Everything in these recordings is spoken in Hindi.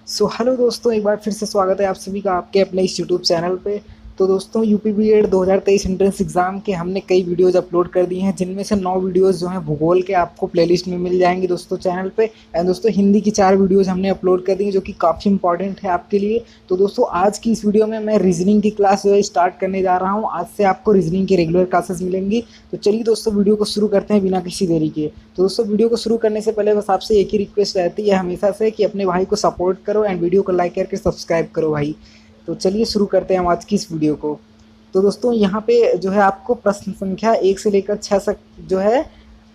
हेलो दोस्तों, एक बार फिर से स्वागत है आप सभी का आपके अपने इस यूट्यूब चैनल पे। तो दोस्तों, यूपी बीएड 2023 एंट्रेंस एग्ज़ाम के हमने कई वीडियोज़ अपलोड कर दिए हैं, जिनमें से 9 वीडियोज़ जो हैं भूगोल के आपको प्लेलिस्ट में मिल जाएंगी दोस्तों चैनल पे। एंड दोस्तों, हिंदी की 4 वीडियोज़ हमने अपलोड कर दी हैं, जो कि काफ़ी इंपॉर्टेंट है आपके लिए। तो दोस्तों, आज की इस वीडियो में मैं रीजनिंग की क्लास जो है स्टार्ट करने जा रहा हूँ। आज से आपको रीजनिंग की रेगुलर क्लासेस मिलेंगी। तो चलिए दोस्तों, वीडियो को शुरू करते हैं बिना किसी देरी के। तो दोस्तों, वीडियो को शुरू करने से पहले बस आपसे एक ही रिक्वेस्ट रहती है हमेशा से कि अपने भाई को सपोर्ट करो एंड वीडियो को लाइक करके सब्सक्राइब करो भाई। तो चलिए शुरू करते हैं हम आज की इस वीडियो को। तो दोस्तों, यहाँ पे जो है आपको प्रश्न संख्या 1 से लेकर 6 तक जो है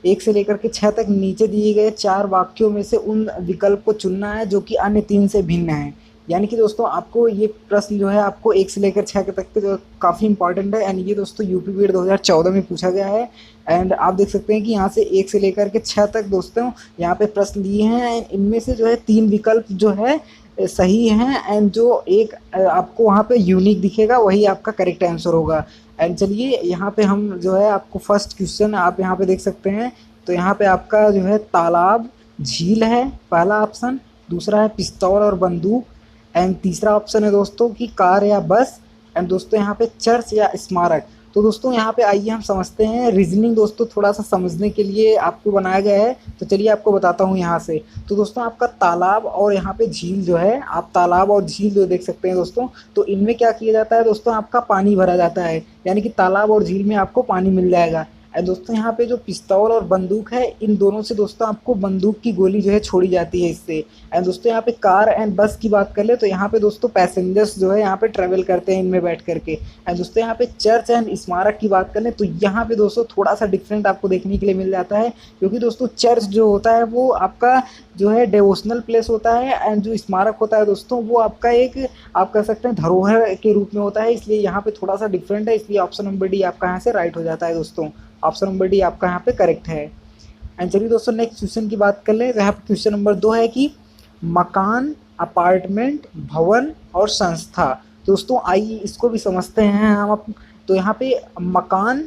1 से लेकर के 6 तक नीचे दिए गए 4 वाक्यों में से उन विकल्प को चुनना है जो कि अन्य 3 से भिन्न है। यानी कि दोस्तों, आपको ये प्रश्न जो है आपको 1 से लेकर 6 तक के जो काफ़ी इंपॉर्टेंट है। एंड ये दोस्तों यूपी बीएड 2014 में पूछा गया है। एंड आप देख सकते हैं कि यहाँ से 1 से लेकर के 6 तक दोस्तों यहाँ पे प्रश्न दिए हैं। इनमें से जो है 3 विकल्प जो है सही हैं। एंड जो एक आपको वहाँ पे यूनिक दिखेगा वही आपका करेक्ट आंसर होगा। एंड चलिए, यहाँ पे हम जो है आपको फर्स्ट क्वेश्चन आप यहाँ पे देख सकते हैं। तो यहाँ पे आपका जो है तालाब, झील है पहला ऑप्शन। दूसरा है पिस्तौल और बंदूक। एंड तीसरा ऑप्शन है दोस्तों कि कार या बस। एंड दोस्तों, यहाँ पे चर्च या स्मारक। तो दोस्तों, यहाँ पे आइए हम समझते हैं। रीजनिंग दोस्तों थोड़ा सा समझने के लिए आपको बनाया गया है। तो चलिए आपको बताता हूँ यहाँ से। तो दोस्तों, आपका तालाब और यहाँ पे झील जो है, आप तालाब और झील जो देख सकते हैं दोस्तों, तो इनमें क्या किया जाता है दोस्तों, आपका पानी भरा जाता है। यानी कि तालाब और झील में आपको पानी मिल जाएगा। एंड दोस्तों, यहाँ पे जो पिस्तौल और बंदूक है, इन दोनों से दोस्तों आपको बंदूक की गोली जो है छोड़ी जाती है इससे। एंड दोस्तों, यहाँ पे कार एंड बस की बात कर ले तो यहाँ पे दोस्तों पैसेंजर्स जो है यहाँ पे ट्रेवल करते हैं इनमें बैठ करके। एंड दोस्तों, यहाँ पे चर्च एंड स्मारक की बात कर ले तो यहाँ पे दोस्तों थोड़ा सा डिफरेंट आपको देखने के लिए मिल जाता है। क्योंकि दोस्तों, चर्च जो होता है वो आपका जो है डिवोशनल प्लेस होता है। एंड जो स्मारक होता है दोस्तों, वो आपका एक आप कह सकते हैं धरोहर के रूप में होता है। इसलिए यहाँ पे थोड़ा सा डिफरेंट है। इसलिए ऑप्शन नंबर डी आपका यहाँ से राइट हो जाता है दोस्तों। ऑप्शन नंबर डी आपका यहाँ पे करेक्ट है। एंड चलिए दोस्तों, नेक्स्ट क्वेश्चन की बात कर लें। तो यहाँ पे क्वेश्चन नंबर 2 है कि मकान, अपार्टमेंट, भवन और संस्था। दोस्तों, आइए इसको भी समझते हैं हम तो यहाँ पे मकान,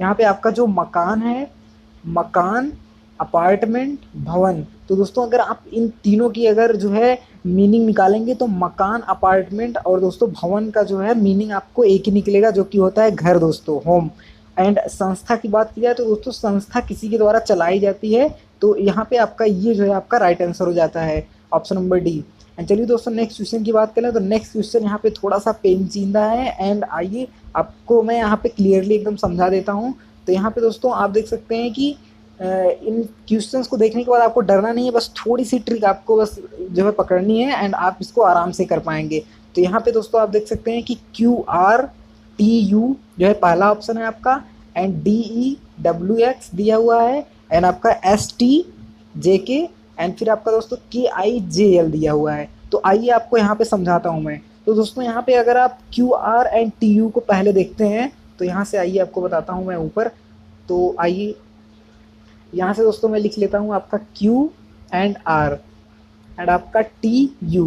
यहाँ पे आपका जो मकान है, मकान, अपार्टमेंट, भवन। तो दोस्तों, अगर आप इन तीनों की अगर जो है मीनिंग निकालेंगे तो मकान, अपार्टमेंट और दोस्तों भवन का जो है मीनिंग आपको एक ही निकलेगा, जो कि होता है घर दोस्तों, होम। एंड संस्था की बात की जाए तो दोस्तों संस्था किसी के द्वारा चलाई जाती है। तो यहाँ पे आपका ये जो है आपका राइट आंसर हो जाता है, ऑप्शन नंबर डी। एंड चलिए दोस्तों, नेक्स्ट क्वेश्चन की बात करें तो नेक्स्ट क्वेश्चन यहाँ पे थोड़ा सा पेचीदा है। एंड आइए आपको मैं यहाँ पे क्लियरली एकदम समझा देता हूँ। तो यहाँ पे दोस्तों आप देख सकते हैं कि इन क्वेश्चंस को देखने के बाद आपको डरना नहीं है, बस थोड़ी सी ट्रिक आपको बस जो है पकड़नी है एंड आप इसको आराम से कर पाएंगे। तो यहाँ पे दोस्तों आप देख सकते हैं कि QRTU जो है पहला ऑप्शन है आपका। एंड DEWX दिया हुआ है। एंड आपका STJK। एंड फिर आपका दोस्तों KIJL दिया हुआ है। तो आइए आपको यहाँ पे समझाता हूँ मैं। तो दोस्तों, यहाँ पे अगर आप QR एंड TU को पहले देखते हैं तो यहाँ से आइए आपको बताता हूँ मैं ऊपर। तो आइए यहाँ से दोस्तों मैं लिख लेता हूँ आपका Q एंड R एंड आपका TU।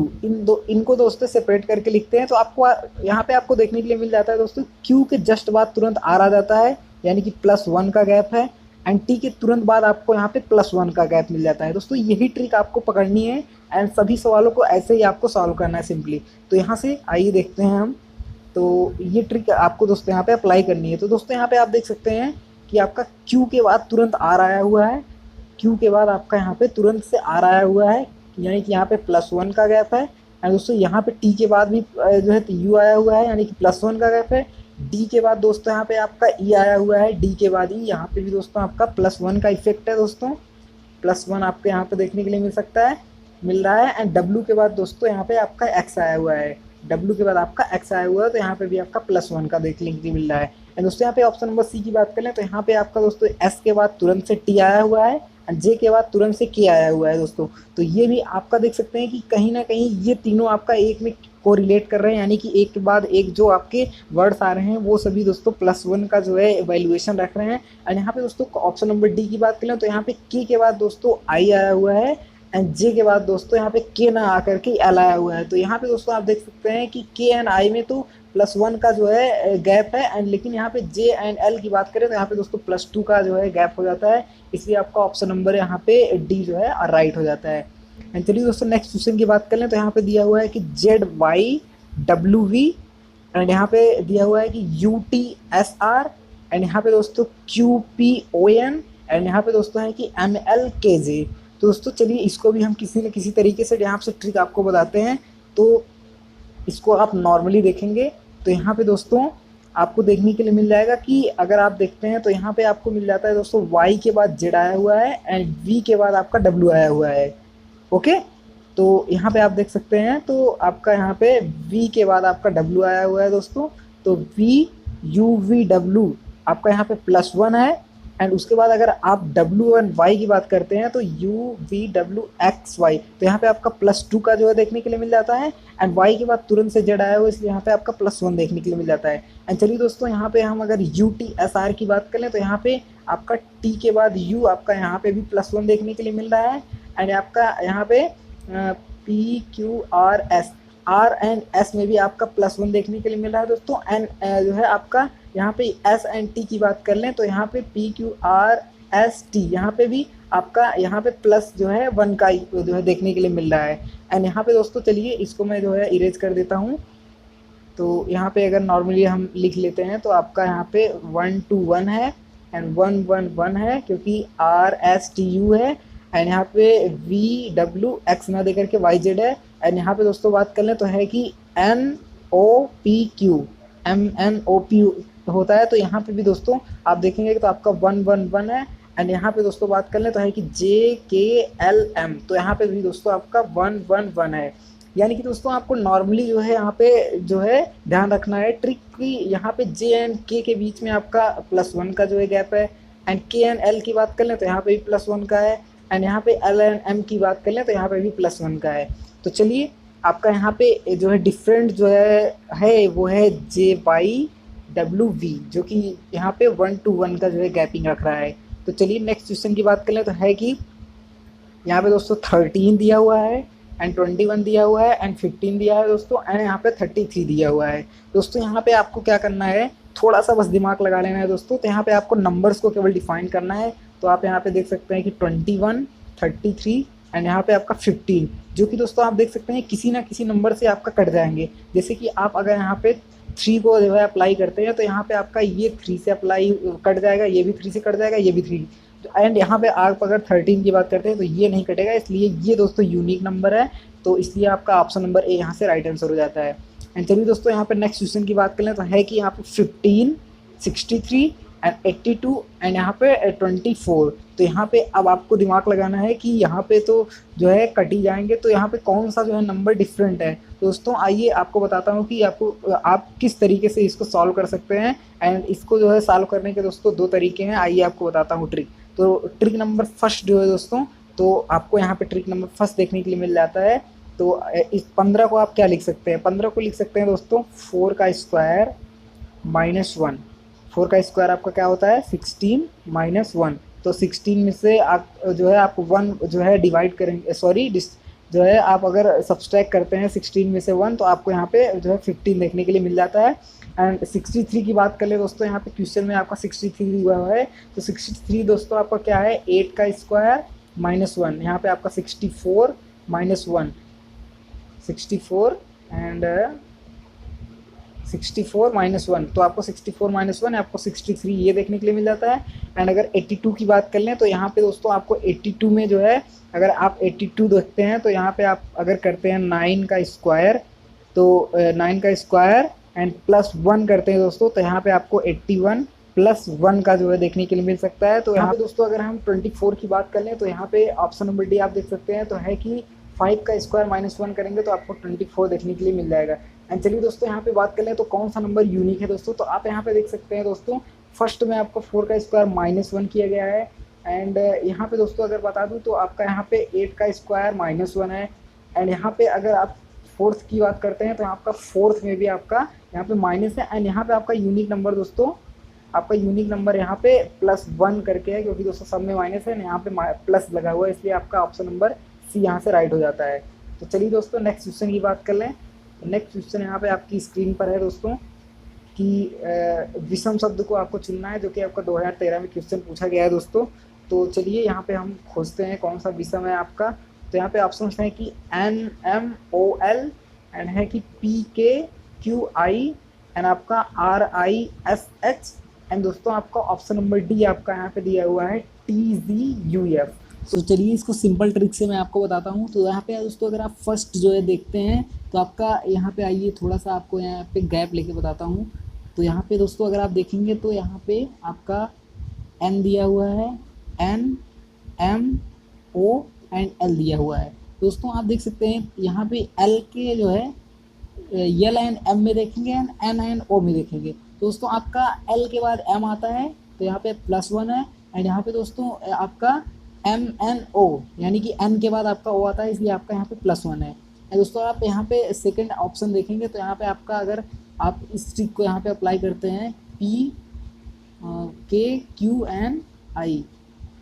इनको दोस्तों सेपरेट करके लिखते हैं तो आपको यहाँ पे आपको देखने के लिए मिल जाता है दोस्तों, Q के जस्ट बाद तुरंत R आ जाता है, यानी कि +1 का गैप है। एंड T के तुरंत बाद आपको यहाँ पे +1 का गैप मिल जाता है दोस्तों। यही ट्रिक आपको पकड़नी है एंड सभी सवालों को ऐसे ही आपको सॉल्व करना है सिंपली। तो यहाँ से आइए देखते हैं हम। तो ये ट्रिक आपको दोस्तों यहाँ पे अप्लाई करनी है। तो दोस्तों, यहाँ पे आप देख सकते हैं कि आपका Q के बाद तुरंत R आया हुआ है। Q के बाद आपका यहाँ पे तुरंत से R आया हुआ है, यानी कि यहाँ पे +1 का गैप है। एंड दोस्तों, यहाँ पे T के बाद भी जो है U आया हुआ है, यानी कि +1 का गैप है। D के बाद दोस्तों यहाँ पे आपका E आया हुआ है। D के बाद E, यहाँ पे भी दोस्तों आपका +1 का इफेक्ट है दोस्तों। +1 आपको यहाँ पे देखने के लिए मिल रहा है। एंड W के बाद दोस्तों यहाँ पे आपका X आया हुआ है। W के बाद आपका X आया हुआ है, तो यहाँ पे भी आपका +1 का देखने के लिए मिल रहा है। एंड दोस्तों, यहाँ पे ऑप्शन नंबर C की बात करें तो यहाँ पे आपका दोस्तों S के बाद तुरंत से T आया हुआ है एंड J के बाद तुरंत से K आया हुआ है दोस्तों। तो ये भी आपका देख सकते हैं कि कहीं ना कहीं ये तीनों आपका एक में को रिलेट कर रहे हैं, यानी कि एक के बाद एक जो आपके वर्ड्स आ रहे हैं वो सभी दोस्तों +1 का जो है वैल्यूएशन रख रहे हैं। एंड यहाँ पे दोस्तों ऑप्शन नंबर डी की बात करें तो यहाँ पे K के बाद दोस्तों I आया हुआ है एंड J के बाद दोस्तों यहाँ पे K ना आकर के L आया हुआ है। तो यहाँ पे दोस्तों आप देख सकते हैं कि K एंड I में तो +1 का जो है गैप है। एंड लेकिन यहाँ पे J एंड L की बात करें तो यहाँ पे दोस्तों +2 का जो है गैप हो जाता है। इसलिए आपका ऑप्शन नंबर यहाँ पे डी जो है राइट हो जाता है। एंड चलिए दोस्तों नेक्स्ट क्वेश्चन की बात कर लें। तो यहाँ पे दिया हुआ है कि ZYWV, एंड यहाँ पे दिया हुआ है कि UTSR, एंड यहाँ पे दोस्तों QPON, एंड यहाँ पे दोस्तों है कि MLKJ। तो दोस्तों चलिए इसको भी हम किसी न किसी तरीके से यहाँ से ट्रिक आपको बताते हैं। तो इसको आप नॉर्मली देखेंगे तो यहाँ पे दोस्तों आपको देखने के लिए मिल जाएगा कि अगर आप देखते हैं तो यहाँ पे आपको मिल जाता है दोस्तों Y के बाद Z आया हुआ है एंड V के बाद आपका W आया हुआ है। ओके, तो यहाँ पे आप देख सकते हैं तो आपका यहाँ पे V के बाद आपका W आया हुआ है दोस्तों। तो VUVW आपका यहाँ पे +1 है, एंड उसके बाद अगर आप W और Y की बात करते हैं तो UVWXY, तो यहाँ पे आपका +2 का जो है देखने के लिए मिल जाता है, एंड Y के बाद तुरंत से Z आया हुआ इसलिए यहाँ पे आपका +1 देखने के लिए मिल जाता है। एंड चलिए दोस्तों यहाँ पे हम अगर UTSR की बात करें तो यहाँ पे आपका T के बाद U आपका यहाँ पे भी +1 देखने के लिए मिल रहा है, एंड आपका यहाँ पे PQRS R एंड S में भी आपका +1 देखने के लिए मिल रहा है दोस्तों। एंड जो है आपका यहाँ पे S एंड T की बात कर लें तो यहाँ पे PQRST यहाँ पे भी आपका यहाँ पे प्लस जो है 1 का जो है देखने के लिए मिल रहा है। एंड यहाँ पे दोस्तों चलिए इसको मैं जो है इरेज कर देता हूँ। तो यहाँ पे अगर नॉर्मली हम लिख लेते हैं तो आपका यहाँ पे 1 2 1 है एंड 1 1 1 है क्योंकि RSTU है, एंड यहाँ पे VWX ना दे करके YZ है। एंड यहाँ पे दोस्तों बात कर लें तो है कि NOPQ MNOP होता है, तो यहाँ पे भी दोस्तों आप देखेंगे कि तो आपका 1 1 1 है। एंड यहाँ पे दोस्तों बात कर लें तो है कि JKLM, तो यहाँ पे भी दोस्तों आपका 1 1 1 है। यानी कि दोस्तों आपको नॉर्मली जो है यहाँ पे जो है ध्यान रखना है ट्रिक की, यहाँ पे J एंड K के बीच में आपका +1 का जो है गैप है, एंड K एंड L की बात कर लें तो यहाँ पे भी +1 का है, एंड यहाँ पे L एंड M की बात कर लें तो यहाँ पे भी +1 का है। तो चलिए आपका यहाँ पे जो है डिफरेंट जो है वो है JYWV, जो कि यहाँ पे 1 to 1 का जो है गैपिंग रख रहा है। तो चलिए नेक्स्ट क्वेश्चन की बात कर लें तो है कि यहाँ पे दोस्तों 13 दिया हुआ है एंड 21 दिया हुआ है एंड 15 दिया है दोस्तों, एंड यहाँ पे 33 दिया हुआ है दोस्तों। यहाँ पे आपको क्या करना है, थोड़ा सा बस दिमाग लगा लेना है दोस्तों। तो यहाँ पे आपको नंबर्स को केवल डिफाइन करना है। तो आप यहाँ पे देख सकते हैं कि 21 33 एंड यहाँ पे आपका 15, जो कि दोस्तों आप देख सकते हैं किसी ना किसी नंबर से आपका कट जाएंगे। जैसे कि आप अगर यहाँ पे 3 को जो है अप्लाई करते हैं तो यहाँ पे आपका ये 3 से अप्लाई कट जाएगा, ये भी 3 से कट जाएगा, ये भी 3, एंड यहाँ पे आप अगर 13 की बात करते हैं तो ये नहीं कटेगा, इसलिए ये दोस्तों यूनिक नंबर है। तो इसलिए आपका ऑप्शन नंबर ए यहाँ से राइट आंसर हो जाता है। एंड चलिए दोस्तों यहाँ पे नेक्स्ट क्वेश्चन की बात कर लें तो है कि यहाँ पे 15 63 एंड 82 एंड यहाँ पे 24। तो यहाँ पे अब आपको दिमाग लगाना है कि यहाँ पे तो जो है कट ही जाएंगे, तो यहाँ पे कौन सा जो है नंबर डिफरेंट है। दोस्तों आइए आपको बताता हूँ कि आप किस तरीके से इसको सॉल्व कर सकते हैं। एंड इसको जो है सॉल्व करने के दोस्तों 2 तरीके हैं, आइए आपको बताता हूँ ट्रिक। तो ट्रिक नंबर फर्स्ट जो है दोस्तों, तो आपको यहाँ पे ट्रिक नंबर फर्स्ट देखने के लिए मिल जाता है। तो इस 15 को आप क्या लिख सकते हैं, 15 को लिख सकते हैं दोस्तों 4 का स्क्वायर -1। 4 का स्क्वायर आपका क्या होता है 16 -1। तो 16 में से आप जो है आप 1 जो है डिवाइड करेंगे, सॉरी जो है आप अगर सब्सट्रैक्ट करते हैं 16 में से 1 तो आपको यहाँ पे जो है 15 देखने के लिए मिल जाता है। एंड 63 की बात कर ले दोस्तों, यहाँ पे क्वेश्चन में आपका 63 दिया हुआ है। तो 63 दोस्तों आपका क्या है 8 का स्क्वायर -1, यहाँ पे आपका 64 -1, 64 एंड 64 -1, तो आपको 64 -1 आपको 63 ये देखने के लिए मिल जाता है। एंड अगर 82 की बात कर लें तो यहाँ पे दोस्तों आपको 82 में जो है अगर आप 82 देखते हैं तो यहाँ पे आप अगर करते हैं 9 का स्क्वायर, तो 9 का स्क्वायर एंड +1 करते हैं दोस्तों, तो यहाँ पे आपको 81 +1 का जो है देखने के लिए मिल सकता है। तो यहाँ पे दोस्तों अगर हम 24 की बात कर लें तो यहाँ पे ऑप्शन नंबर डी आप देख सकते हैं, तो है कि 5 का स्क्वायर -1 करेंगे तो आपको 24 देखने के लिए मिल जाएगा। एंड चलिए दोस्तों यहाँ पे बात कर लें तो कौन सा नंबर यूनिक है दोस्तों, तो आप यहाँ पे देख सकते हैं दोस्तों फर्स्ट में आपको 4 का स्क्वायर -1 किया गया है। एंड यहाँ पे दोस्तों अगर बता दूँ तो आपका यहाँ पे 8 का स्क्वायर -1 है। एंड यहाँ पे अगर आप 4th की बात करते हैं तो आपका 4th में भी आपका यहाँ पे माइनस है। एंड यहाँ पे आपका यूनिक नंबर दोस्तों, आपका यूनिक नंबर यहाँ पे +1 करके है, क्योंकि दोस्तों सब में माइनस है, यहाँ पे प्लस लगा हुआ है, इसलिए आपका ऑप्शन नंबर सी यहाँ से राइट हो जाता है। तो चलिए दोस्तों नेक्स्ट क्वेश्चन की बात कर लें। नेक्स्ट क्वेश्चन यहाँ पे आपकी स्क्रीन पर है दोस्तों कि विषम शब्द को आपको चुनना है, जो कि आपका 2013 में क्वेश्चन पूछा गया है दोस्तों। तो चलिए यहाँ पे हम खोजते हैं कौन सा विषम है आपका। तो यहाँ पे ऑप्शन है कि NMOL एंड है कि PKQI एंड आपका RISH एंड दोस्तों आपका ऑप्शन नंबर डी आपका यहाँ पे दिया हुआ है TZUF। तो चलिए इसको सिंपल ट्रिक से मैं आपको बताता हूँ। तो यहाँ पे दोस्तों अगर आप फर्स्ट जो है देखते हैं तो आपका यहाँ पे आइए थोड़ा सा आपको यहाँ पे गैप लेके बताता हूँ। तो यहाँ पे दोस्तों अगर आप देखेंगे तो यहाँ पे आपका N दिया हुआ है, NMO एंड L दिया हुआ है। दोस्तों आप देख सकते हैं यहाँ पे L के जो है L एंड M में देखेंगे एंड N एंड O में देखेंगे। दोस्तों आपका L के बाद M आता है तो यहाँ पे +1 है एंड यहाँ पे दोस्तों आपका MNO यानी कि N के बाद आपका O आता है, इसलिए आपका यहाँ पे +1 है। दोस्तों आप यहाँ पे सेकंड ऑप्शन देखेंगे तो यहाँ पे आपका अगर आप इस ट्रिक को यहाँ पे अप्लाई करते हैं PKQNI,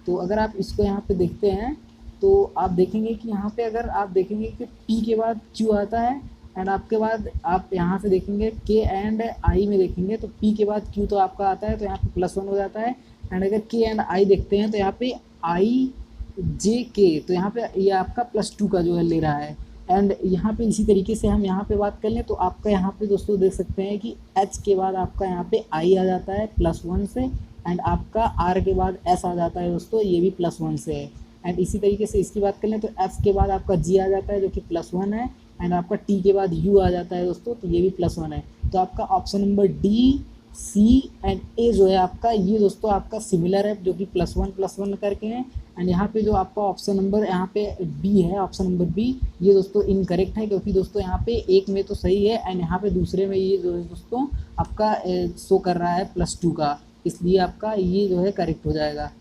तो अगर आप इसको यहाँ पे देखते हैं तो आप देखेंगे कि यहाँ पे अगर आप देखेंगे कि P के बाद Q आता है एंड आपके बाद आप यहाँ से देखेंगे K एंड I में देखेंगे तो P के बाद Q तो आपका आता है तो यहाँ पे +1 हो जाता है एंड अगर K एंड I देखते हैं तो यहाँ पे IJK तो यहाँ पे ये आपका +2 का जो है ले रहा है। एंड यहाँ पे इसी तरीके से हम यहाँ पे बात कर लें तो आपका यहाँ पे दोस्तों देख सकते हैं कि H के बाद आपका यहाँ पे I आ जाता है +1 से एंड आपका R के बाद S आ जाता है दोस्तों, ये भी +1 से है। एंड इसी तरीके से इसकी बात कर लें तो F के बाद आपका G आ जाता है जो कि +1 है एंड आपका T के बाद U आ जाता है दोस्तों, तो ये भी +1 है। तो आपका option number D, C and A जो है आपका ये दोस्तों आपका सिमिलर है जो कि +1 करके हैं। एंड यहाँ पे जो आपका ऑप्शन नंबर यहाँ पे B है, ऑप्शन नंबर B, ये दोस्तों इनकरेक्ट है क्योंकि दोस्तों यहाँ पे एक में तो सही है एंड यहाँ पे दूसरे में ये जो है दोस्तों आपका शो कर रहा है +2 का, इसलिए आपका ये जो है करेक्ट हो जाएगा।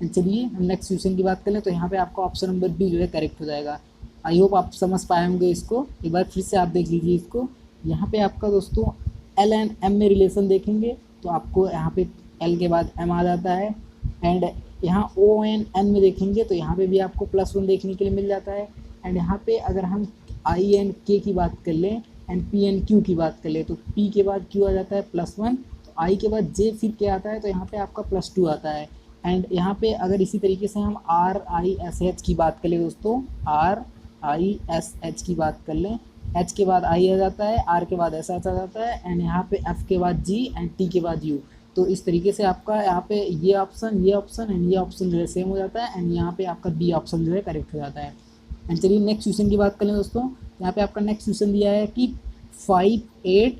चलिए हम नेक्स्ट क्वेश्चन की बात करें तो यहाँ पे आपका ऑप्शन नंबर B जो है करेक्ट हो जाएगा। आई होप आप समझ पाए होंगे इसको, एक बार फिर से आप देख लीजिए इसको। यहाँ पे आपका दोस्तों L एंड M में रिलेशन देखेंगे तो आपको यहाँ पे L के बाद M आ जाता है एंड यहाँ O एंड N में देखेंगे तो यहाँ पे भी आपको +1 देखने के लिए मिल जाता है। एंड यहाँ पे अगर हम I एंड K की बात कर लें एंड P एंड Q की बात कर लें तो P के बाद Q आ जाता है +1, तो I के बाद J फिर क्या आता है तो यहाँ पे आपका +2 आता है। एंड यहाँ पे अगर इसी तरीके से हम RISH की बात कर लें दोस्तों, RISH की बात कर लें, H के बाद I आ जाता है, R के बाद S आ जाता है एंड यहाँ पे F के बाद G एंड T के बाद U। तो इस तरीके से आपका यहाँ पे ये ऑप्शन एंड ये ऑप्शन जो है सेम हो जाता है एंड यहाँ पे आपका B ऑप्शन जो है करेक्ट हो जाता है। एंड चलिए नेक्स्ट क्वेश्चन की बात करें दोस्तों। यहाँ पे आपका नेक्स्ट क्वेश्चन दिया है कि 5, 8,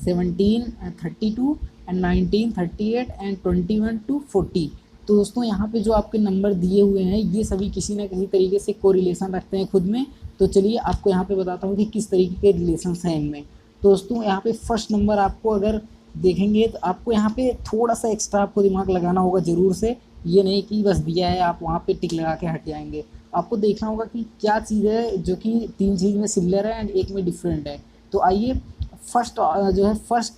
17, 32 एंड 19, 38 एंड 21 to 40। तो दोस्तों यहाँ पे जो आपके नंबर दिए हुए हैं ये सभी किसी न किसी तरीके से कोरिलेशन रखते हैं खुद में। तो चलिए आपको यहाँ पे बताता हूँ कि किस तरीके के रिलेशंस हैं इनमें। तो दोस्तों यहाँ पे फर्स्ट नंबर आपको अगर देखेंगे तो आपको यहाँ पे थोड़ा सा एक्स्ट्रा आपको दिमाग लगाना होगा ज़रूर से, ये नहीं कि बस दिया है आप वहाँ पे टिक लगा के हट जाएंगे। आपको देखना होगा कि क्या चीज़ है जो कि 3 चीज़ में सिमिलर है एंड एक में डिफरेंट है। तो आइए फर्स्ट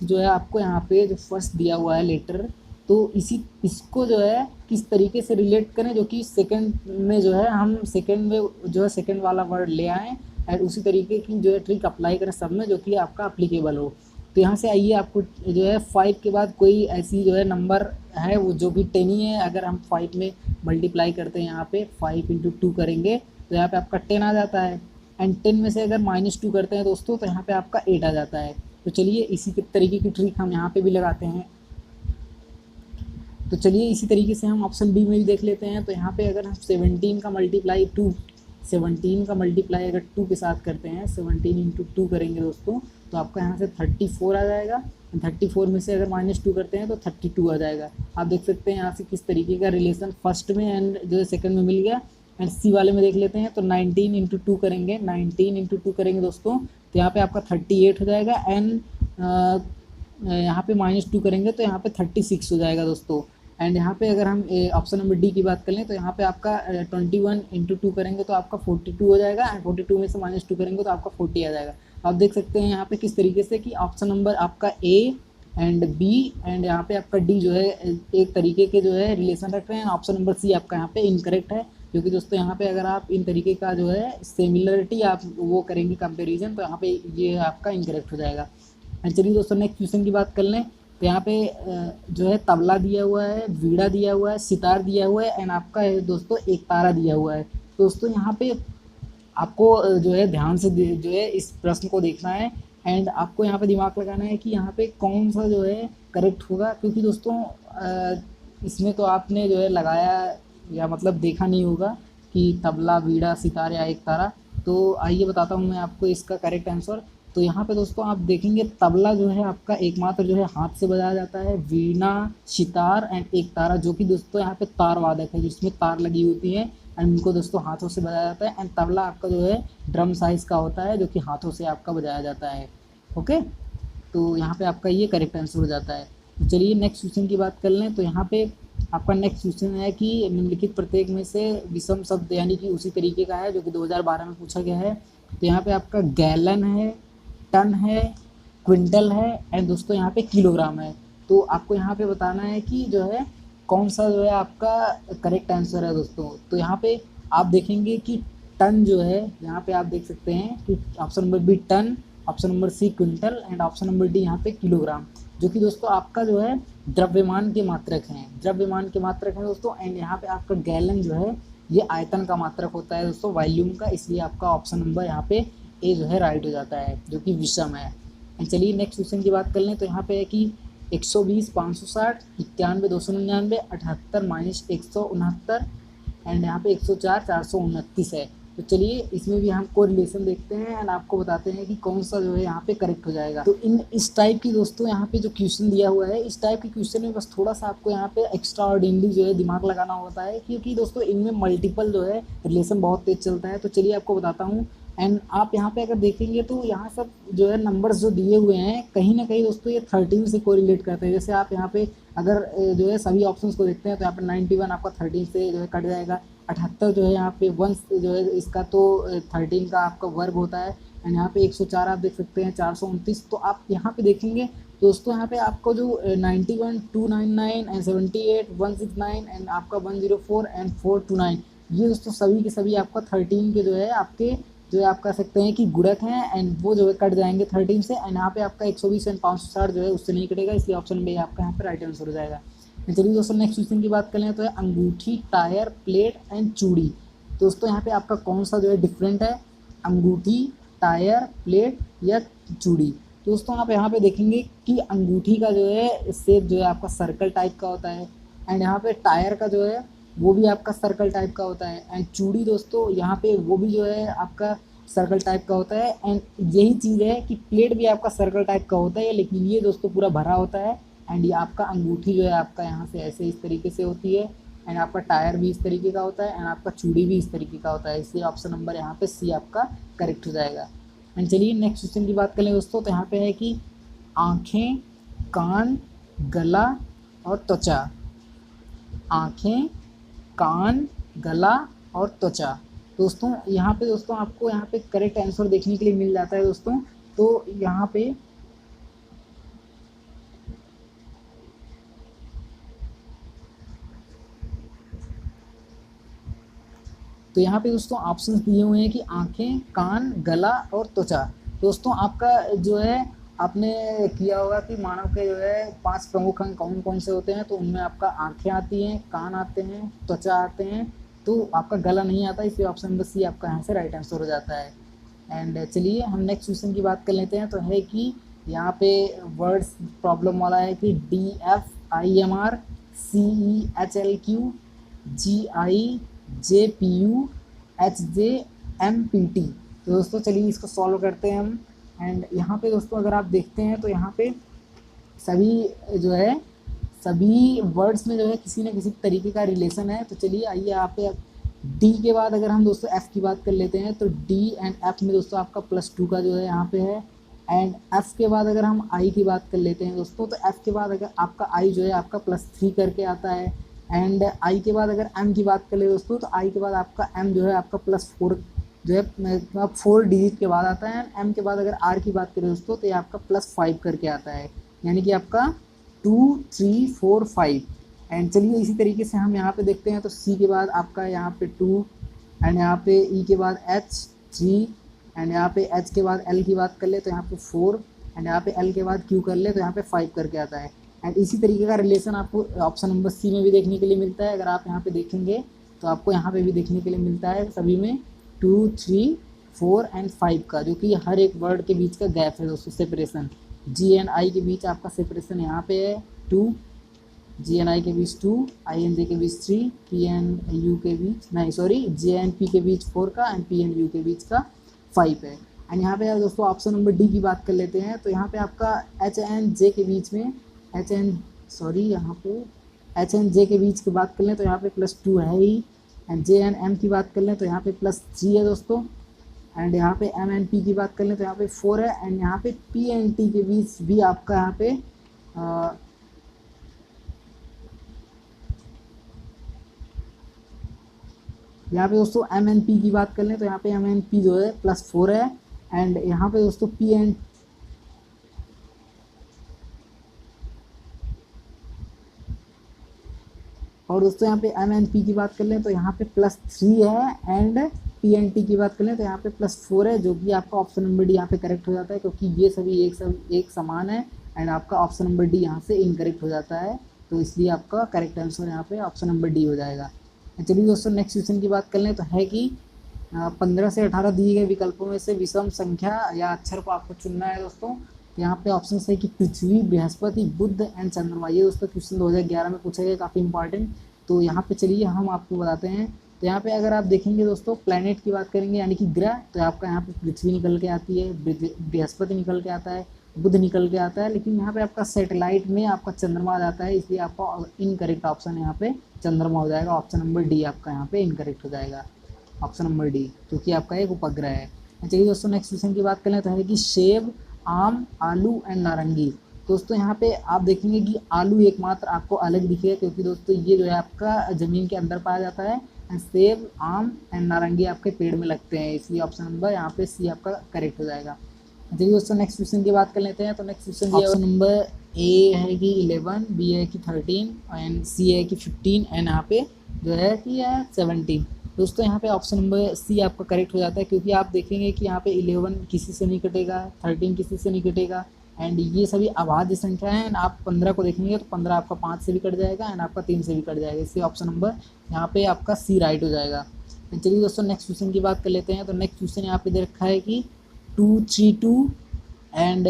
जो है आपको यहाँ पे जो फर्स्ट दिया हुआ है लेटर, तो इसको जो है किस तरीके से रिलेट करें जो कि सेकंड में जो है हम सेकंड में जो है सेकंड वाला वर्ड ले आएँ एंड उसी तरीके की जो है ट्रिक अप्लाई करें सब में जो कि आपका अप्लीकेबल हो। तो यहाँ से आइए आपको जो है 5 के बाद कोई ऐसी जो है नंबर है वो जो भी 10 ही है। अगर हम 5 में मल्टीप्लाई करते हैं यहाँ पे 5 × 2 करेंगे तो यहाँ पे आपका 10 आ जाता है एंड 10 में से अगर -2 करते हैं दोस्तों तो यहाँ पे आपका 8 आ जाता है। तो चलिए इसी तरीके की ट्रिक हम यहाँ पे भी लगाते हैं। तो चलिए इसी तरीके से हम ऑप्शन बी में भी देख लेते हैं। तो यहाँ पे अगर हम 17 का मल्टीप्लाई अगर 2 के साथ करते हैं, 17 × 2 करेंगे दोस्तों तो आपका यहाँ से 34 आ जाएगा। 34 में से अगर -2 करते हैं तो 32 आ जाएगा। आप देख सकते हैं यहाँ से किस तरीके का रिलेशन फर्स्ट में एंड जो है सेकंड में मिल गया। एंड सी वाले में देख लेते हैं तो 19 × 2 करेंगे, 19 × 2 करेंगे दोस्तों तो यहाँ पे आपका 38 हो जाएगा एंड यहाँ पे -2 करेंगे तो यहाँ पे 36 हो जाएगा दोस्तों। एंड यहाँ पे अगर हम ऑप्शन नंबर डी की बात कर लें तो यहाँ पे आपका 21 × 2 करेंगे तो आपका 42 हो जाएगा एंड 42 में से -2 करेंगे तो आपका 40 आ जाएगा। आप देख सकते हैं यहाँ पे किस तरीके से कि ऑप्शन नंबर आपका ए एंड बी एंड यहाँ पे आपका डी जो है एक तरीके के जो है रिलेशन रख रहे हैं। ऑप्शन नंबर सी आपका यहाँ पे इनकरेक्ट है क्योंकि दोस्तों यहाँ पे अगर आप इन तरीके का जो है सिमिलरिटी आप वो करेंगे कंपेरिजन तो यहाँ पे ये आपका इनकरेक्ट हो जाएगा। एंड चलिए दोस्तों नेक्स्ट क्वेश्चन की बात कर लें। तो यहाँ पे जो है तबला दिया हुआ है, वीणा दिया हुआ है, सितार दिया हुआ है एंड आपका है दोस्तों एक तारा दिया हुआ है। दोस्तों यहाँ पे आपको जो है ध्यान से जो है इस प्रश्न को देखना है एंड आपको यहाँ पे दिमाग लगाना है कि यहाँ पे कौन सा जो है करेक्ट होगा, क्योंकि दोस्तों इसमें तो आपने जो है लगाया या मतलब देखा नहीं होगा कि तबला, वीणा, सितार या एक तारा। तो आइए बताता हूँ मैं आपको इसका करेक्ट आंसर। तो यहाँ पे दोस्तों आप देखेंगे तबला जो है आपका एकमात्र जो है हाथ से बजाया जाता है, वीणा, सितार एंड एक तारा जो कि दोस्तों यहाँ पे तार वादक है जिसमें तार लगी होती है एंड उनको दोस्तों हाथों से बजाया जाता है। एंड तबला आपका जो है ड्रम साइज़ का होता है जो कि हाथों से आपका बजाया जाता है। ओके, तो यहाँ पे आपका ये करेक्ट आंसर हो जाता है। तो चलिए नेक्स्ट क्वेश्चन की बात कर लें। तो यहाँ पे आपका नेक्स्ट क्वेश्चन है कि निम्नलिखित प्रत्येक में से विषम शब्द यानी कि उसी तरीके का है जो कि 2012 में पूछा गया है। तो यहाँ पे आपका गैलन है, टन है, क्विंटल है एंड दोस्तों यहाँ पे किलोग्राम है। तो आपको यहाँ पे बताना है कि जो है कौन सा जो है आपका करेक्ट आंसर है दोस्तों। तो यहाँ पे आप देखेंगे कि टन जो है यहाँ पे आप देख सकते हैं कि option number B ton, option number C quintal and option number D यहाँ पे किलोग्राम, जो कि दोस्तों आपका जो है द्रव्यमान के मात्रक हैं, द्रव्यमान के मात्रक हैं दोस्तों। एंड यहाँ पे आपका गैलन जो है ये आयतन का मात्रक होता है दोस्तों, वॉल्यूम का, इसलिए आपका ऑप्शन नंबर यहाँ पे ए जो है राइट हो जाता है जो कि विषम है। एंड चलिए नेक्स्ट क्वेश्चन की बात कर लें। तो यहाँ पे है कि 120, 560, 91, 299, 78 माइनस 169 एंड यहाँ पे 104, 429 है। तो चलिए इसमें भी हम कोरिलेशन देखते हैं एंड आपको बताते हैं कि कौन सा जो है यहाँ पे करेक्ट हो जाएगा। तो इस टाइप की दोस्तों यहाँ पे जो क्वेश्चन दिया हुआ है, इस टाइप के क्वेश्चन में बस थोड़ा सा आपको यहाँ पे एक्स्ट्रा ऑर्डिनरी जो है दिमाग लगाना होता है, क्योंकि दोस्तों इनमें मल्टीपल जो है रिलेशन बहुत तेज चलता है। तो चलिए आपको बताता हूँ। एंड आप यहाँ पे अगर देखेंगे तो यहाँ सब जो है नंबर्स जो दिए हुए हैं कहीं ना कहीं दोस्तों ये 13 से कोरिलेट करते हैं। जैसे आप यहाँ पे अगर जो है सभी ऑप्शंस को देखते हैं तो यहाँ पे 91 आपका 13 से जो है कट जाएगा, 78 जो है यहाँ पे 1 जो है इसका तो 13 का आपका वर्ग होता है एंड यहाँ पे 104 आप देख सकते हैं, 429। तो आप यहाँ पे देखेंगे दोस्तों यहाँ पे आपको जो 91, 299 एंड 78, 169 एंड आपका 104 एंड 429 ये दोस्तों सभी के सभी आपका 13 के जो है आपके जो है आप कह सकते हैं कि गुणक हैं एंड वो जो है कट जाएंगे 13 से एंड यहाँ पे आपका 120 एंड 560 जो है उससे नहीं कटेगा, इसलिए ऑप्शन बी आपका यहाँ पे राइट आंसर हो जाएगा। चलिए दोस्तों नेक्स्ट क्वेश्चन की बात कर लें। तो है अंगूठी, टायर, प्लेट एंड चूड़ी। दोस्तों यहाँ पे आपका कौन सा जो है डिफरेंट है, अंगूठी, टायर, प्लेट या चूड़ी। दोस्तों आप यहाँ पे देखेंगे कि अंगूठी का जो है शेप जो है आपका सर्कल टाइप का होता है एंड यहाँ पे टायर का जो है वो भी आपका सर्कल टाइप का होता है एंड चूड़ी दोस्तों यहाँ पे वो भी जो है आपका सर्कल टाइप का होता है। एंड यही चीज़ है कि प्लेट भी आपका सर्कल टाइप का होता है, लेकिन ये दोस्तों पूरा भरा होता है एंड ये आपका अंगूठी जो है आपका यहाँ से ऐसे इस तरीके से होती है एंड आपका टायर भी इस तरीके का होता है एंड आपका चूड़ी भी इस तरीके का होता है, इसलिए ऑप्शन नंबर यहाँ पे सी आपका करेक्ट हो जाएगा। एंड चलिए नेक्स्ट क्वेश्चन की बात करें दोस्तों। तो यहाँ पे है कि आँखें, कान, गला और त्वचा। आँखें, कान, गला और त्वचा। दोस्तों यहाँ पे दोस्तों आपको यहाँ पे करेक्ट आंसर देखने के लिए मिल जाता है दोस्तों। तो यहाँ पे दोस्तों ऑप्शंस दिए हुए हैं कि आँखें, कान, गला और त्वचा। दोस्तों आपका जो है आपने किया होगा कि मानव के जो है 5 प्रमुख अंग कौन कौन से होते हैं। तो उनमें आपका आँखें आती हैं, कान आते हैं, त्वचा आते हैं, तो आपका गला नहीं आता, इसलिए ऑप्शन नंबर सी आपका यहाँ से राइट आंसर हो जाता है। एंड चलिए हम नेक्स्ट क्वेश्चन की बात कर लेते हैं। तो है कि यहाँ पे वर्ड्स प्रॉब्लम वाला है कि DFIMR CEHLQ GIJPU HJMPT। तो दोस्तों चलिए इसको सॉल्व करते हैं हम। एंड यहाँ पे दोस्तों अगर आप देखते हैं तो यहाँ पे सभी जो है सभी वर्ड्स में जो है किसी न किसी तरीके का रिलेशन है। तो चलिए आइए यहाँ पे डी के बाद अगर हम दोस्तों एफ़ की बात कर लेते हैं तो डी एंड एफ में दोस्तों आपका +2 का जो है यहाँ पे है। एंड एफ के बाद अगर हम आई की बात कर लेते हैं दोस्तों तो एफ के बाद अगर आपका आई जो है आपका +3 करके आता है। एंड आई के बाद अगर एम की बात कर ले दोस्तों तो आई के बाद आपका एम जो है आपका +4 जो है 4 डिजिट के बाद आता है। एम के बाद अगर आर की बात करें दोस्तों तो ये आपका +5 करके आता है, यानी कि आपका 2 3 4 5। एंड चलिए इसी तरीके से हम यहाँ पे देखते हैं तो सी के बाद आपका यहाँ पे 2 एंड यहाँ पे ई के बाद एच 3 एंड यहाँ पे एच के बाद एल की बात कर ले तो यहाँ पे 4 एंड यहाँ पे एल के बाद क्यू कर ले तो यहाँ पे 5 करके आता है। एंड इसी तरीके का रिलेशन आपको ऑप्शन नंबर सी में भी देखने के लिए मिलता है। अगर आप यहाँ पे देखेंगे तो आपको यहाँ पे भी देखने के लिए मिलता है सभी में। 2, 3, 4 एंड 5 का, जो कि हर एक वर्ड के बीच का गैप है दोस्तों, सेपरेशन। जी एंड आई के बीच आपका सेपरेशन यहाँ पे है 2, जी एंड आई के बीच 2, आई एन जे के बीच 3, पी एंड यू के बीच, नहीं सॉरी, जे एंड पी के बीच 4 का एंड पी एंड यू के बीच का 5 है। एंड यहाँ पे दोस्तों ऑप्शन नंबर डी की बात कर लेते हैं। तो यहाँ पे आपका एच एंड जे के बीच में यहाँ पे एच एंड जे के बीच की बात कर लें तो यहाँ पे +2 है ही। एंड जे एंड एम की बात कर लें तो यहाँ पे +3 है दोस्तों। एंड यहाँ पे एम एंड पी की बात कर लें तो यहाँ पे 4 है। एंड यहाँ पे पी एंड टी के बीच भी आपका यहाँ पे दोस्तों एम एन पी की बात कर लें तो यहाँ पे एम एन पी जो है +4 है। एंड यहाँ पे दोस्तों पी एंड और दोस्तों यहाँ पे एम एन पी की बात कर लें तो यहाँ पे +3 है। एंड पी एन टी की बात कर लें तो यहाँ पे +4 है, जो कि आपका ऑप्शन नंबर डी यहाँ पे करेक्ट हो जाता है, क्योंकि ये सभी एक समान है। एंड आपका ऑप्शन नंबर डी यहाँ से इनकरेक्ट हो जाता है, तो इसलिए आपका करेक्ट आंसर यहाँ पे ऑप्शन नंबर डी हो जाएगा। चलिए दोस्तों नेक्स्ट क्वेश्चन की बात कर लें तो है कि 15 से 18 दिए गए विकल्पों में से विषम संख्या या अक्षर को आपको चुनना है दोस्तों। यहाँ पे ऑप्शन है कि पृथ्वी, बृहस्पति, बुध एंड चंद्रमा। ये दोस्तों क्वेश्चन 2011 में पूछा गया, काफ़ी इंपॉर्टेंट। तो यहाँ पे चलिए हम आपको बताते हैं। तो यहाँ पे अगर आप देखेंगे दोस्तों, प्लैनेट की बात करेंगे यानी कि ग्रह, तो आपका यहाँ पे पृथ्वी निकल के आती है, बृहस्पति निकल के आता है, बुध निकल के आता है। लेकिन यहाँ पे आपका सैटेलाइट में आपका चंद्रमा आ जाता है, इसलिए आपका इनकरेक्ट ऑप्शन यहाँ पे चंद्रमा हो जाएगा। ऑप्शन नंबर डी आपका यहाँ पे इनकरेक्ट हो जाएगा, ऑप्शन नंबर डी, क्योंकि आपका एक उपग्रह है। चलिए दोस्तों नेक्स्ट क्वेश्चन की बात करें तो है कि सेब, आम, आलू एंड नारंगी। दोस्तों यहाँ पे आप देखेंगे कि आलू एकमात्र आपको अलग दिखेगा, क्योंकि दोस्तों ये जो है आपका ज़मीन के अंदर पाया जाता है। एंड सेब, आम एंड नारंगी आपके पेड़ में लगते हैं, इसलिए ऑप्शन नंबर यहाँ पे सी आपका करेक्ट हो जाएगा। चलिए दोस्तों नेक्स्ट क्वेश्चन की बात कर लेते हैं। तो next question option number A है कि 11, बी है कि 13 एंड सी है कि 15 एंड यहाँ पे जो है कि 17। दोस्तों यहाँ पे ऑप्शन नंबर सी आपका करेक्ट हो जाता है, क्योंकि आप देखेंगे कि यहाँ पे 11 किसी से नहीं कटेगा, 13 किसी से नहीं कटेगा। एंड ये सभी अभाज्य संख्या है। एंड आप 15 को देखेंगे तो 15 आपका 5 से भी कट जाएगा एंड आपका 3 से भी कट जाएगा, इसलिए ऑप्शन नंबर यहाँ पे आपका सी राइट हो जाएगा। चलिए दोस्तों नेक्स्ट क्वेश्चन की बात कर लेते हैं। तो नेक्स्ट क्वेश्चन यहाँ पे दे रखा है कि 232 एंड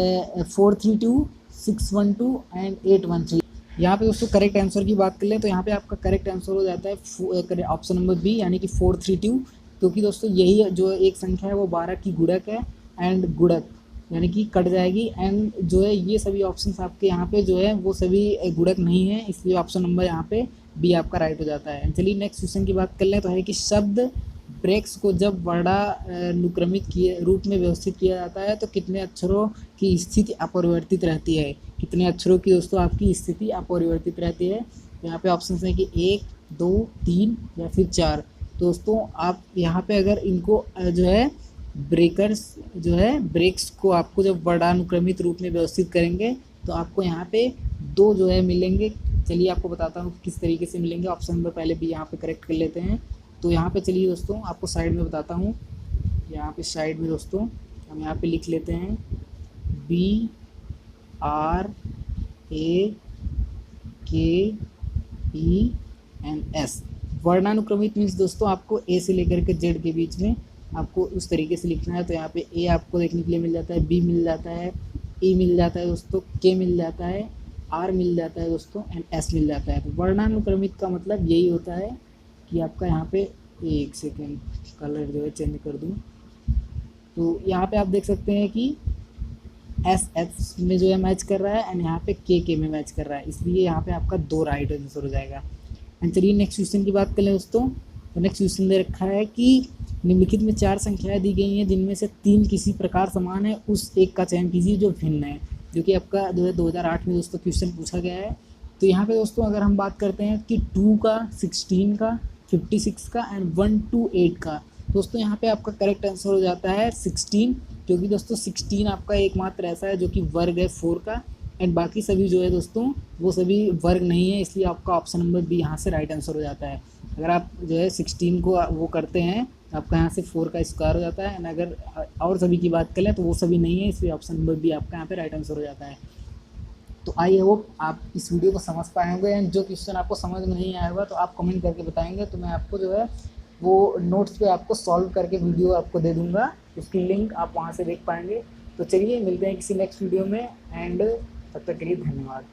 432, 612 एंड 813। यहाँ पे दोस्तों करेक्ट आंसर की बात कर लें तो यहाँ पे आपका करेक्ट आंसर हो जाता है ऑप्शन नंबर बी यानी कि 432, क्योंकि दोस्तों यही जो एक संख्या है वो 12 की गुणक है एंड गुणक यानी कि कट जाएगी। एंड जो है ये सभी ऑप्शंस आपके यहाँ पे जो है वो सभी गुणक नहीं है, इसलिए ऑप्शन नंबर यहाँ पे बी आपका राइट हो जाता है। चलिए नेक्स्ट क्वेश्चन की बात कर लें तो है कि शब्द ब्रेक्स को जब वर्णानुक्रमित किए रूप में व्यवस्थित किया जाता है तो कितने अक्षरों की स्थिति अपरिवर्तित रहती है। कितने अक्षरों की दोस्तों आपकी स्थिति अपरिवर्तित रहती है। तो यहाँ पे ऑप्शन है कि 1, 2, 3 या फिर 4। दोस्तों आप यहाँ पे अगर इनको जो है ब्रेक्स को आपको जब वर्णानुक्रमित रूप में व्यवस्थित करेंगे तो आपको यहाँ पे 2 जो है मिलेंगे। चलिए आपको बताता हूँ किस तरीके से मिलेंगे। ऑप्शन नंबर पहले भी यहाँ पे करेक्ट कर लेते हैं। तो यहाँ पे चलिए दोस्तों आपको साइड में बताता हूँ। यहाँ पे साइड में दोस्तों हम यहाँ पे लिख लेते हैं BRAKE एंड S। वर्णानुक्रमित मीन्स दोस्तों आपको A से लेकर के Z के बीच में आपको उस तरीके से लिखना है। तो यहाँ पे A आपको देखने के लिए मिल जाता है, B मिल जाता है, E मिल जाता है दोस्तों, K मिल जाता है, R मिल जाता है दोस्तों एंड S मिल जाता है। तो वर्णानुक्रमित का मतलब यही होता है कि आपका यहाँ पे एक सेकेंड कलर जो है चेंज कर दूँ। तो यहाँ पे आप देख सकते हैं कि S में जो है मैच कर रहा है एंड यहाँ पे K में मैच कर रहा है, इसलिए यहाँ पे आपका 2 राइट आंसर हो जाएगा। एंड चलिए नेक्स्ट क्वेश्चन की बात कर लें दोस्तों। तो नेक्स्ट क्वेश्चन दे रखा है कि निम्नलिखित में 4 संख्याएं दी गई हैं जिनमें से 3 किसी प्रकार समान है, उस एक का चयन कीजिए जो भिन्न है। जो कि आपका 2008 में दोस्तों क्वेश्चन पूछा गया है। तो यहाँ पे दोस्तों अगर हम बात करते हैं कि 2 का, 16 का, 56 का एंड 1 to 8 का, दोस्तों यहाँ पे आपका करेक्ट आंसर हो जाता है 16, क्योंकि दोस्तों 16 आपका एकमात्र ऐसा है जो कि वर्ग है 4 का एंड बाकी सभी जो है दोस्तों वो सभी वर्ग नहीं है, इसलिए आपका ऑप्शन नंबर बी यहाँ से राइट आंसर हो जाता है। अगर आप जो है 16 को वो करते हैं तो आपका यहाँ से 4 का स्क्वायर हो जाता है एंड अगर और सभी की बात करें तो वो सभी नहीं है, इसलिए ऑप्शन नंबर बी आपका यहाँ पे राइट आंसर हो जाता है। तो आई होप आप इस वीडियो को समझ पाए होंगे एंड जो क्वेश्चन आपको समझ में नहीं आया होगा तो आप कमेंट करके बताएंगे तो मैं आपको जो है वो नोट्स पे आपको सॉल्व करके वीडियो आपको दे दूंगा, उसकी लिंक आप वहाँ से देख पाएंगे। तो चलिए मिलते हैं किसी नेक्स्ट वीडियो में, एंड तब तक के लिए धन्यवाद।